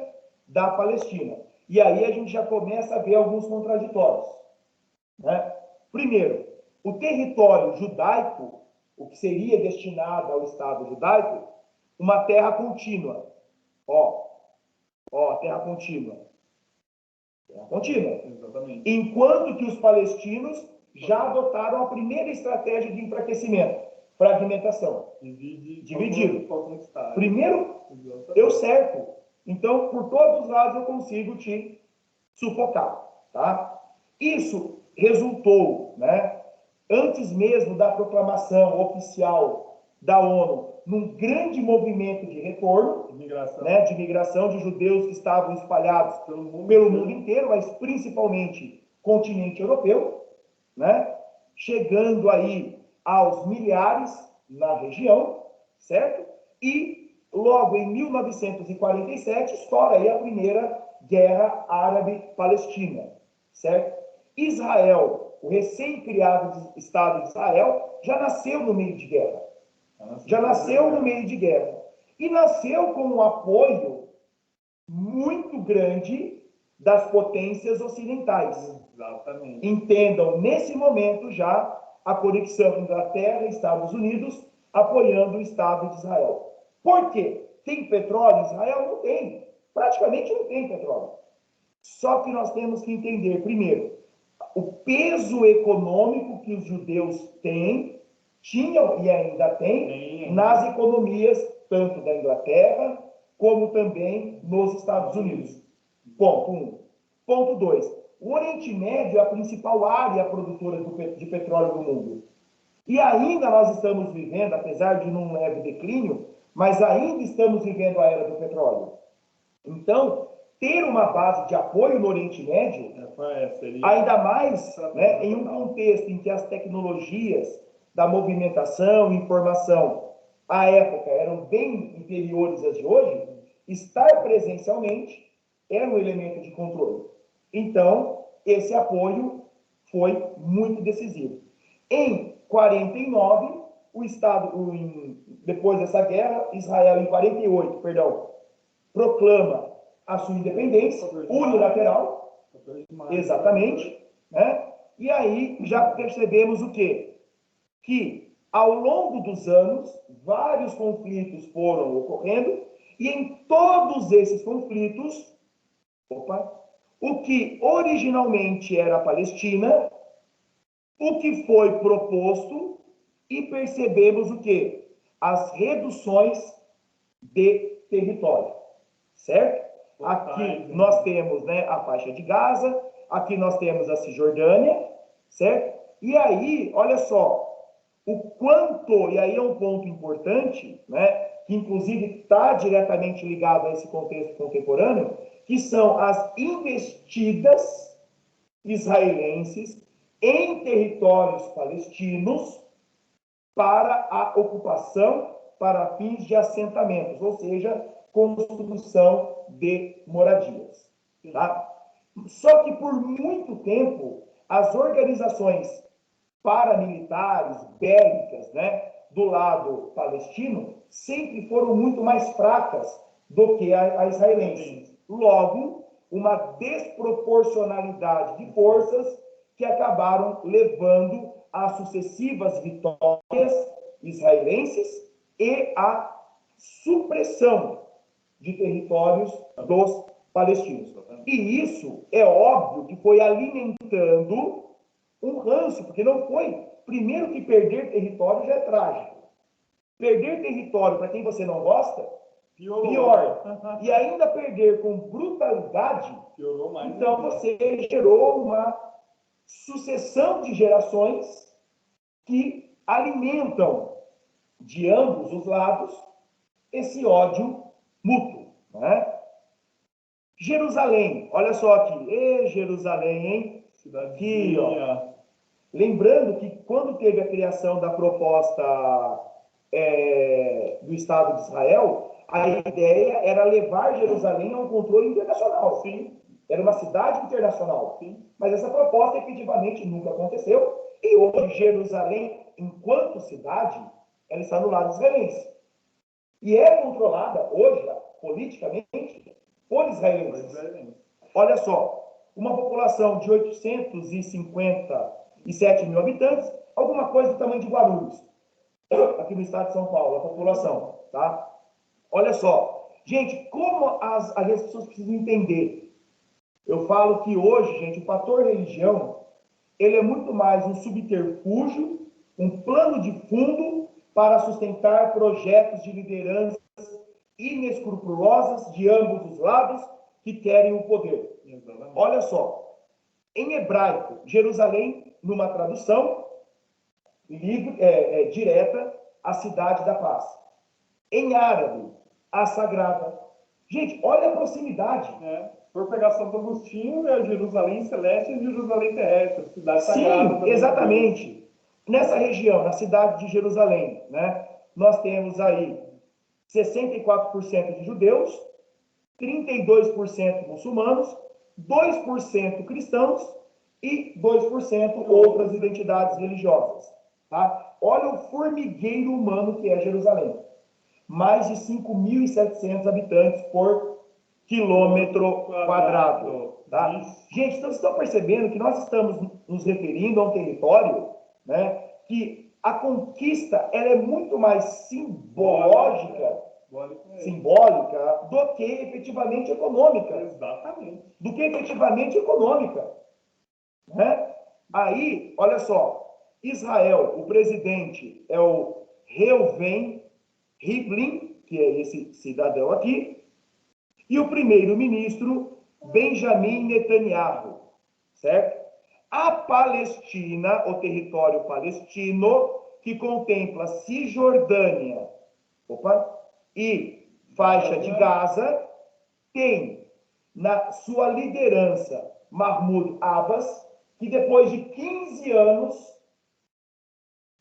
Speaker 1: da Palestina. E aí a gente já começa a ver alguns contraditórios. Né? Primeiro, o território judaico, o que seria destinado ao Estado judaico, uma terra contínua. Ó, terra contínua. Terra contínua. Exatamente. Enquanto que os palestinos já adotaram a primeira estratégia de enfraquecimento, fragmentação. Dividido. Primeiro, eu cerco. Então, por todos os lados eu consigo te sufocar. Tá? Isso resultou, né, antes mesmo da proclamação oficial da ONU, num grande movimento de retorno, de migração de judeus que estavam espalhados pelo mundo inteiro, mas principalmente continente europeu, né? Chegando aí aos milhares na região, certo? E logo em 1947 estoura aí a primeira guerra árabe-palestina, certo? Israel, o recém-criado Estado de Israel, já nasceu no meio de guerra. Já nasceu no meio de guerra. E nasceu com um apoio muito grande das potências ocidentais.
Speaker 2: Exatamente.
Speaker 1: Entendam, nesse momento já, a conexão Inglaterra e Estados Unidos apoiando o Estado de Israel. Por quê? Tem petróleo em Israel? Não tem. Praticamente não tem petróleo. Só que nós temos que entender, primeiro, o peso econômico que os judeus tinham e ainda têm nas economias, tanto da Inglaterra, como também nos Estados Unidos. Ponto 1. Ponto 2. O Oriente Médio é a principal área produtora de petróleo do mundo. E ainda nós estamos vivendo, apesar de num leve declínio, mas ainda estamos vivendo a era do petróleo. Então, ter uma base de apoio no Oriente Médio, ainda mais, né, em um contexto em que as tecnologias da movimentação e informação, à época, eram bem inferiores às de hoje, estar presencialmente era um elemento de controle. Então, esse apoio foi muito decisivo. Em 49, o Estado, depois dessa guerra, Israel, em 48, proclama a sua independência unilateral, exatamente, né? E aí já percebemos o quê? Que ao longo dos anos, vários conflitos foram ocorrendo, e em todos esses conflitos, o que originalmente era a Palestina, o que foi proposto, e percebemos o quê? As reduções de território, certo? Aqui nós temos, né, a faixa de Gaza, aqui nós temos a Cisjordânia, certo? E aí, olha só, o quanto, e aí é um ponto importante, né, que inclusive está diretamente ligado a esse contexto contemporâneo, que são as investidas israelenses em territórios palestinos para a ocupação, para fins de assentamentos, ou seja, construção de moradias. Tá? Só que por muito tempo, as organizações paramilitares, bélicas, né, do lado palestino, sempre foram muito mais fracas do que a israelense. Logo, uma desproporcionalidade de forças que acabaram levando a sucessivas vitórias israelenses e a supressão de territórios dos palestinos. E isso é óbvio que foi alimentando um ranço, porque não foi. Primeiro que perder território já é trágico. Perder território para quem você não gosta, pior. E ainda perder com brutalidade, piorou mais. Então você gerou uma sucessão de gerações que alimentam de ambos os lados esse ódio mútuo, né? Jerusalém, olha só aqui, Jerusalém, hein? Aqui, ó. Lembrando que quando teve a criação da proposta do Estado de Israel, a ideia era levar Jerusalém a um controle internacional. Sim. Era uma cidade internacional. Sim. Mas essa proposta efetivamente nunca aconteceu. E hoje Jerusalém, enquanto cidade, ela está no lado israelense. E é controlada hoje, politicamente, por israelenses. Olha só, uma população de 857 mil habitantes, alguma coisa do tamanho de Guarulhos, aqui no estado de São Paulo, a população, tá? Olha só, gente, como as pessoas precisam entender. Eu falo que hoje, gente, o fator religião, ele é muito mais um subterfúgio, um plano de fundo para sustentar projetos de lideranças inescrupulosas de ambos os lados que querem o poder. Exatamente. Olha só, em hebraico, Jerusalém, numa tradução, direta, a cidade da paz. Em árabe, a sagrada. Gente, olha a proximidade.
Speaker 2: Se for pegar Santo Agostinho, é Jerusalém Celeste e Jerusalém Terrestre, cidade sagrada.
Speaker 1: Sim, exatamente. Nessa região, na cidade de Jerusalém, né, nós temos aí 64% de judeus, 32% muçulmanos, 2% cristãos e 2% outras identidades religiosas. Tá? Olha o formigueiro humano que é Jerusalém. Mais de 5.700 habitantes por quilômetro quadrado. Tá? Gente, então vocês estão percebendo que nós estamos nos referindo a um território, né, que a conquista ela é muito mais simbólica do que efetivamente econômica.
Speaker 2: Exatamente.
Speaker 1: Do que efetivamente econômica. Né? Aí, olha só, Israel, o presidente é o Reuven Rivlin, que é esse cidadão aqui, e o primeiro-ministro Benjamin Netanyahu, certo? A Palestina, o território palestino, que contempla Cisjordânia, e faixa de Gaza, tem na sua liderança Mahmoud Abbas, que depois de 15 anos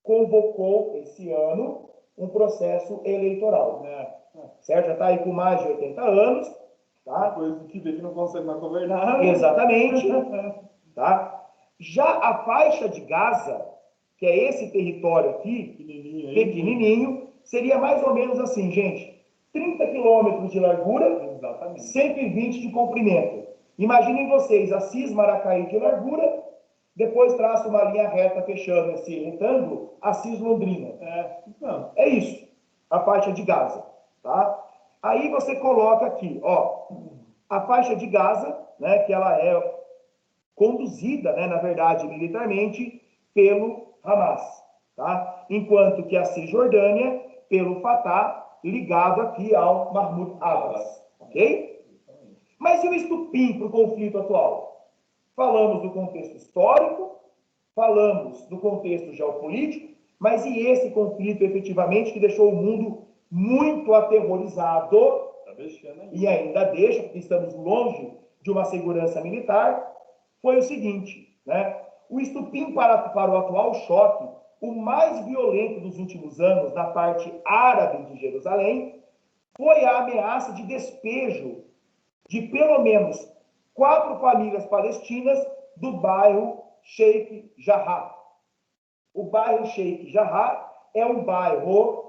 Speaker 1: convocou esse ano um processo eleitoral. Certo? Já está aí com mais de 80 anos. Tá?
Speaker 2: Depois que vê que não consegue mais governar.
Speaker 1: Exatamente. Tá? Já a faixa de Gaza, que é esse território aqui, pequenininho, seria mais ou menos assim, gente, 30 quilômetros de largura,
Speaker 2: exatamente,
Speaker 1: 120 de comprimento. Imaginem vocês, Assis Maracaí de largura, depois traça uma linha reta fechando esse retângulo, Assis Londrina. É isso, a faixa de Gaza. Tá? Aí você coloca aqui, ó, a faixa de Gaza, né, que ela é conduzida, né, na verdade, militarmente, pelo Hamas. Tá? Enquanto que a Cisjordânia, pelo Fatah, ligado aqui ao Mahmoud Abbas. Ok? Mas e o estupim para o conflito atual? Falamos do contexto histórico, falamos do contexto geopolítico, mas e esse conflito efetivamente que deixou o mundo muito aterrorizado, e ainda deixa, porque estamos longe de uma segurança militar, foi o seguinte, né? O estupim para o atual choque, o mais violento dos últimos anos na parte árabe de Jerusalém, foi a ameaça de despejo de pelo menos 4 famílias palestinas do bairro Sheikh Jarrah. O bairro Sheikh Jarrah é um bairro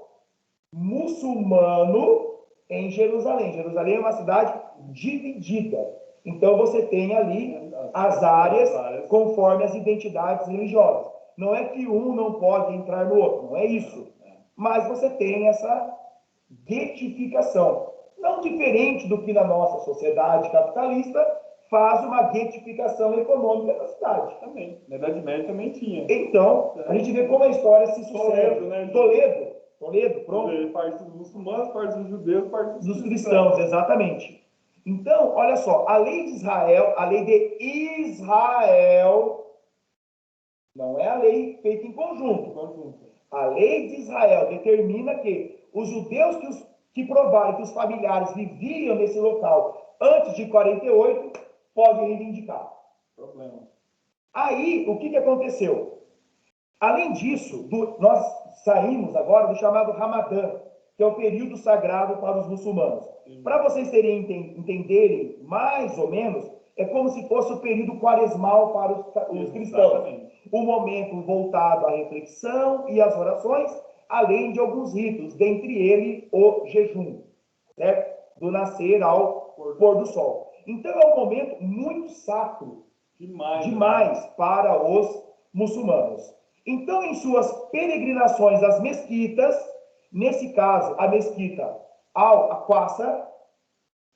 Speaker 1: muçulmano em Jerusalém. Jerusalém é uma cidade dividida. Então você tem ali as áreas conforme as identidades religiosas. Não é que um não pode entrar no outro, não é isso. Mas você tem essa guetificação. Não diferente do que na nossa sociedade capitalista faz uma guetificação econômica da cidade.
Speaker 2: Também. Na Idade Média também tinha.
Speaker 1: Então, a gente vê como a história se sucede. Toledo, pronto.
Speaker 2: Parte dos muçulmanos, parte dos judeus, parte
Speaker 1: dos cristãos, exatamente. Então, olha só, a lei de Israel, não é a lei feita em conjunto. A lei de Israel determina que os judeus que provarem que os familiares viviam nesse local antes de 48 podem reivindicar.
Speaker 2: Problema.
Speaker 1: Aí, o que aconteceu? Além disso, nós saímos agora do chamado Ramadã, que é o período sagrado para os muçulmanos. Para vocês entenderem mais ou menos, é como se fosse o período quaresmal para os cristãos. Um momento voltado à reflexão e às orações, além de alguns ritos, dentre eles o jejum, certo? Do nascer ao pôr do sol. Então é um momento muito sacro, demais para os muçulmanos. Então, em suas peregrinações às mesquitas, nesse caso, a mesquita Al-Aqsa,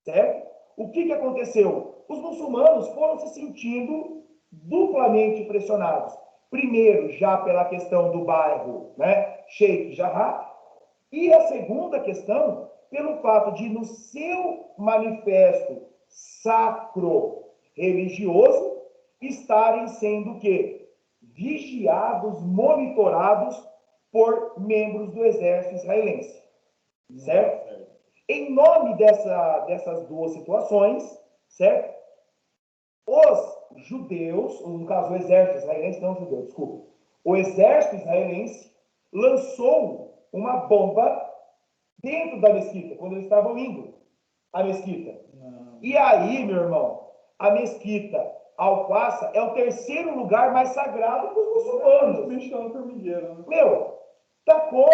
Speaker 1: certo? O que aconteceu? Os muçulmanos foram se sentindo duplamente pressionados. Primeiro, já pela questão do bairro, né, Sheikh Jarrah, e a segunda questão, pelo fato de, no seu manifesto sacro religioso, estarem sendo o quê? vigiados, monitorados por membros do exército israelense. Certo? Em nome dessas duas situações, certo? Os judeus, no caso o exército israelense, não judeu, desculpa. O exército israelense lançou uma bomba dentro da mesquita, quando eles estavam indo à mesquita. E aí, meu irmão, a mesquita Al-Aqsa é o terceiro lugar mais sagrado para os muçulmanos. Meu, tacou,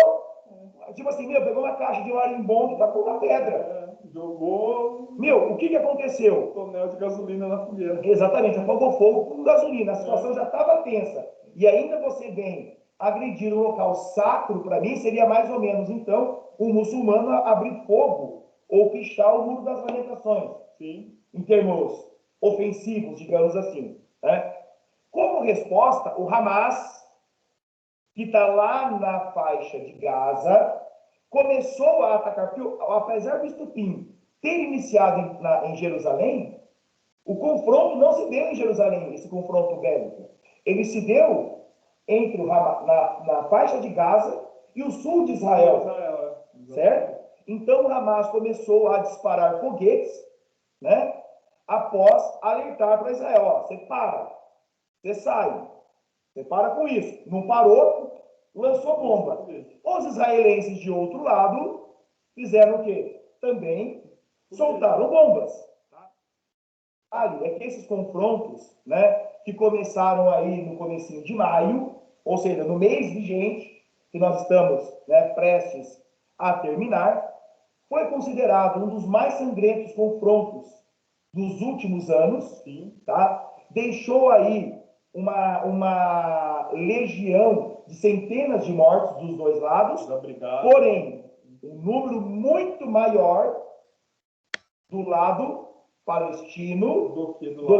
Speaker 1: tipo assim, pegou uma caixa de marimbondo e tacou na pedra.
Speaker 2: Jogou.
Speaker 1: Meu, o que aconteceu?
Speaker 2: Tonel de gasolina na fogueira.
Speaker 1: Exatamente, apagou fogo com gasolina. A situação já estava tensa. E ainda você vem agredir um local sacro, para mim, seria mais ou menos, então, um muçulmano abrir fogo ou pichar o muro das lamentações.
Speaker 2: Sim.
Speaker 1: Em termos ofensivos, digamos assim. Né? Como resposta, o Hamas, que está lá na faixa de Gaza, começou a atacar, porque apesar do estupim ter iniciado em Jerusalém, o confronto não se deu em Jerusalém, esse confronto bélico. Ele se deu entre na faixa de Gaza e o sul de Israel. Certo? Então o Hamas começou a disparar foguetes, né? Após alertar para Israel, ó, você para, você sai, você para com isso. Não parou, lançou bomba. Os israelenses, de outro lado, fizeram o quê? Também soltaram bombas. Ali, é que esses confrontos, né, que começaram aí no comecinho de maio, ou seja, no mês vigente, que nós estamos, né, prestes a terminar, foi considerado um dos mais sangrentos confrontos dos últimos anos, sim, tá? Deixou aí uma legião de centenas de mortos dos dois lados, porém, um número muito maior do lado palestino do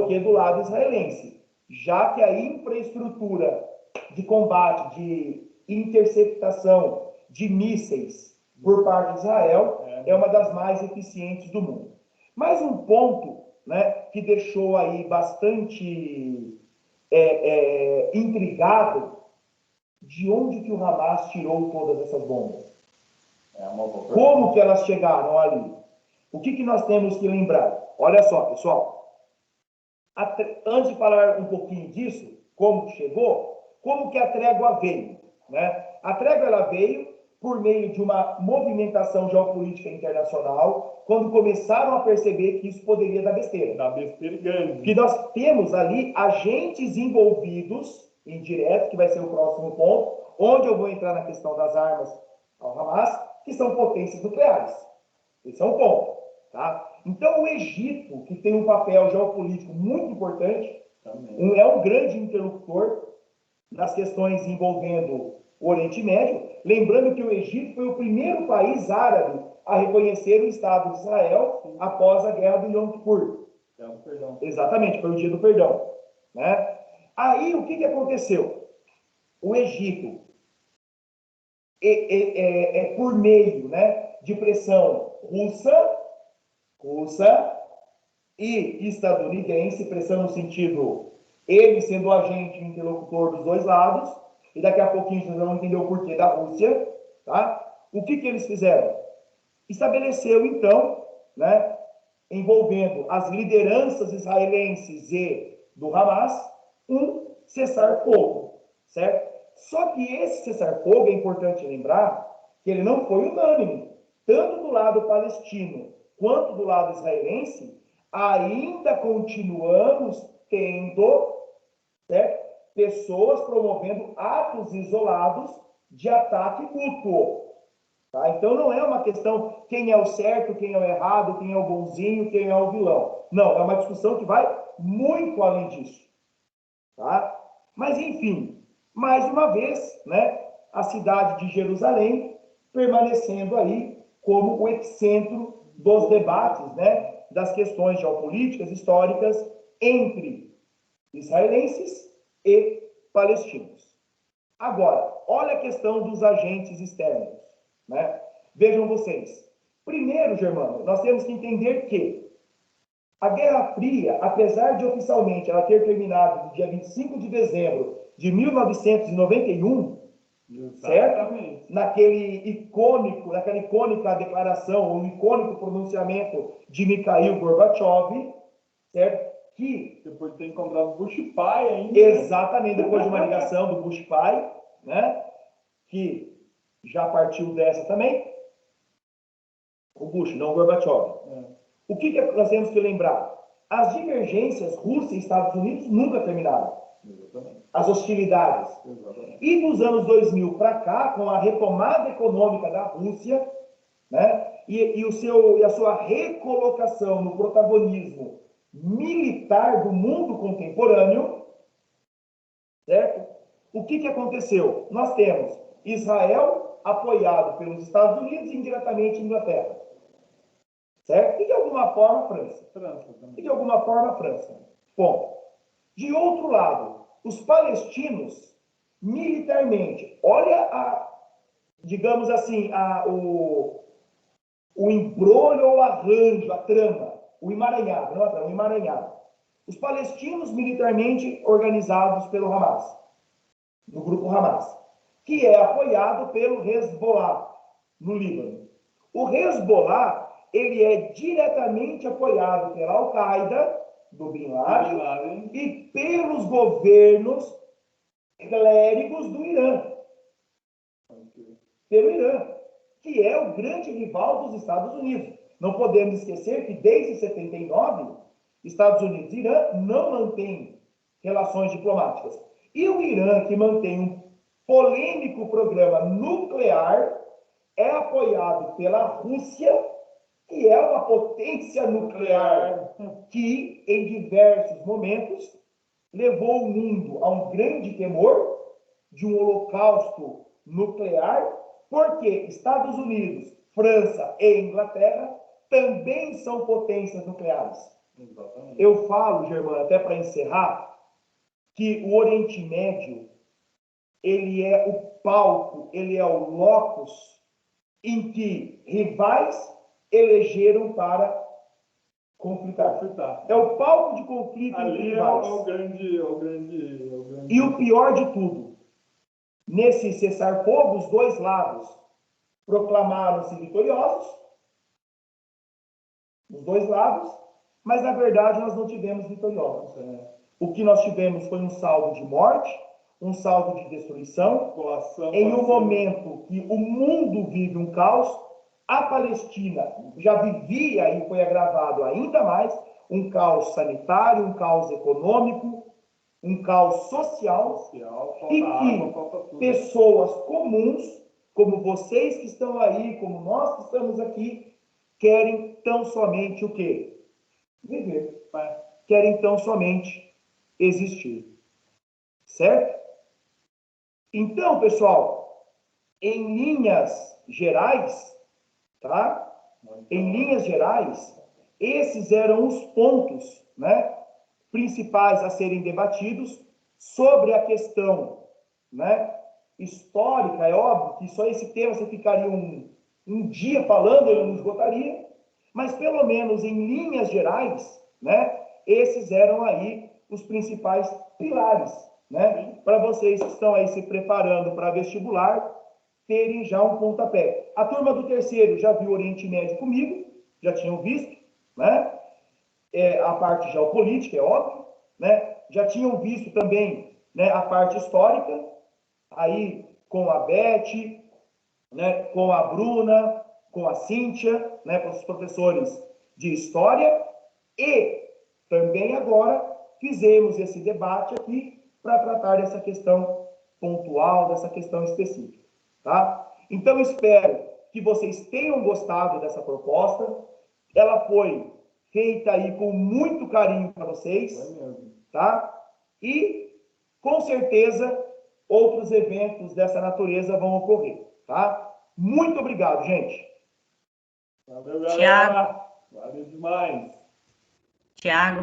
Speaker 1: que do lado israelense, já que a infraestrutura de combate, de interceptação de mísseis por parte de Israel é uma das mais eficientes do mundo. Mas um ponto, né, que deixou aí bastante intrigado, de onde que o Hamas tirou todas essas bombas? Como que elas chegaram ali? O que nós temos que lembrar? Olha só, pessoal. Antes de falar um pouquinho disso, como que chegou, como que a trégua veio? Né? A trégua ela veio por meio de uma movimentação geopolítica internacional, quando começaram a perceber que isso poderia dar besteira.
Speaker 2: Dar besteira grande.
Speaker 1: Que nós temos ali agentes envolvidos, indiretos, que vai ser o próximo ponto, onde eu vou entrar na questão das armas ao Hamas, que são potências nucleares. Esse é um ponto. Tá? Então, o Egito, que tem um papel geopolítico muito importante, é um grande interlocutor nas questões envolvendo o Oriente Médio. Lembrando que o Egito foi o primeiro país árabe a reconhecer o Estado de Israel após a Guerra do Yom Kippur. Exatamente, foi o dia do perdão. Né? Aí, o que aconteceu? O Egito, por meio, né, de pressão russa e estadunidense, pressão no sentido, ele sendo o agente interlocutor dos dois lados, e daqui a pouquinho vocês vão entender o porquê da Rússia, tá? O que eles fizeram? Estabeleceu, então, né, envolvendo as lideranças israelenses e do Hamas, um cessar-fogo, certo? Só que esse cessar-fogo, é importante lembrar, que ele não foi unânime. Tanto do lado palestino quanto do lado israelense, ainda continuamos tendo, certo, pessoas promovendo atos isolados de ataque mútuo. Tá? Então não é uma questão quem é o certo, quem é o errado, quem é o bonzinho, quem é o vilão. Não, é uma discussão que vai muito além disso. Tá? Mas enfim, mais uma vez, né, a cidade de Jerusalém permanecendo aí como o epicentro dos debates, né, das questões geopolíticas, históricas entre israelenses e palestinos. Agora, olha a questão dos agentes externos. Né? Vejam vocês. Primeiro, Germano, nós temos que entender que a Guerra Fria, apesar de oficialmente ela ter terminado no dia 25 de dezembro de 1991, certo? Naquela icônica declaração, o icônico pronunciamento de Mikhail Gorbachev, certo? Que
Speaker 2: depois de ter encontrado o Bush pai ainda.
Speaker 1: Exatamente, depois de uma ligação do Bush pai, né? Que já partiu dessa também. O Bush, não o Gorbachev. O que nós temos que lembrar? As divergências Rússia e Estados Unidos nunca terminaram.
Speaker 2: Exatamente.
Speaker 1: As hostilidades.
Speaker 2: Exatamente.
Speaker 1: E nos anos 2000 para cá, com a retomada econômica da Rússia, né? E a sua recolocação no protagonismo militar do mundo contemporâneo, certo? O que aconteceu? Nós temos Israel apoiado pelos Estados Unidos e indiretamente Inglaterra, certo? E de alguma forma França. E de alguma forma França. Bom, de outro lado, os palestinos militarmente, olha digamos assim, o embrulho ou arranjo, a trama, o emaranhado, não a trama, o emaranhado. Os palestinos militarmente organizados pelo Hamas, do grupo Hamas, que é apoiado pelo Hezbollah, no Líbano. O Hezbollah, ele é diretamente apoiado pela Al-Qaeda, do Bin Laden, e pelos governos clérigos do Irã. Pelo Irã, que é o grande rival dos Estados Unidos. Não podemos esquecer que desde 79, Estados Unidos e Irã não mantêm relações diplomáticas. E o Irã, que mantém um polêmico programa nuclear, é apoiado pela Rússia, que é uma potência nuclear que, em diversos momentos, levou o mundo a um grande temor de um holocausto nuclear, porque Estados Unidos, França e Inglaterra também são potências nucleares. Exatamente. Eu falo, Germano, até para encerrar, que o Oriente Médio, ele é o palco, ele é o locus em que rivais elegeram para conflitar. É o palco de conflito entre rivais.
Speaker 2: É o grande.
Speaker 1: E o pior de tudo, nesse cessar-fogo, os dois lados proclamaram-se vitoriosos, os dois lados, mas na verdade nós não tivemos vitoriosos. O que nós tivemos foi um saldo de morte, um saldo de destruição, em um momento que o mundo vive um caos. A Palestina já vivia e foi agravado ainda mais um caos sanitário, um caos econômico, um caos social, e que pessoas comuns, como vocês que estão aí, como nós que estamos aqui, querem tão somente o quê? Viver. Querem tão somente existir. Certo? Então, pessoal, em linhas gerais, tá? Em linhas gerais, esses eram os pontos, né, principais a serem debatidos sobre a questão, né, histórica. É óbvio que só esse tema você ficaria um dia falando, eu não esgotaria, mas pelo menos em linhas gerais, né, esses eram aí os principais pilares, né, para vocês que estão aí se preparando para vestibular, terem já um pontapé. A turma do terceiro já viu Oriente Médio comigo, já tinham visto, né? A parte geopolítica, é óbvio, né? Já tinham visto também, né, a parte histórica, aí com a Beth, né, com a Bruna, com a Cíntia, né, com os professores de história, e também agora fizemos esse debate aqui para tratar dessa questão pontual, dessa questão específica. Tá? Então, espero que vocês tenham gostado dessa proposta. Ela foi feita aí com muito carinho para vocês, tá? E, com certeza, outros eventos dessa natureza vão ocorrer, tá? Muito obrigado, gente.
Speaker 2: Valeu, galera. Valeu demais.
Speaker 3: Tiago,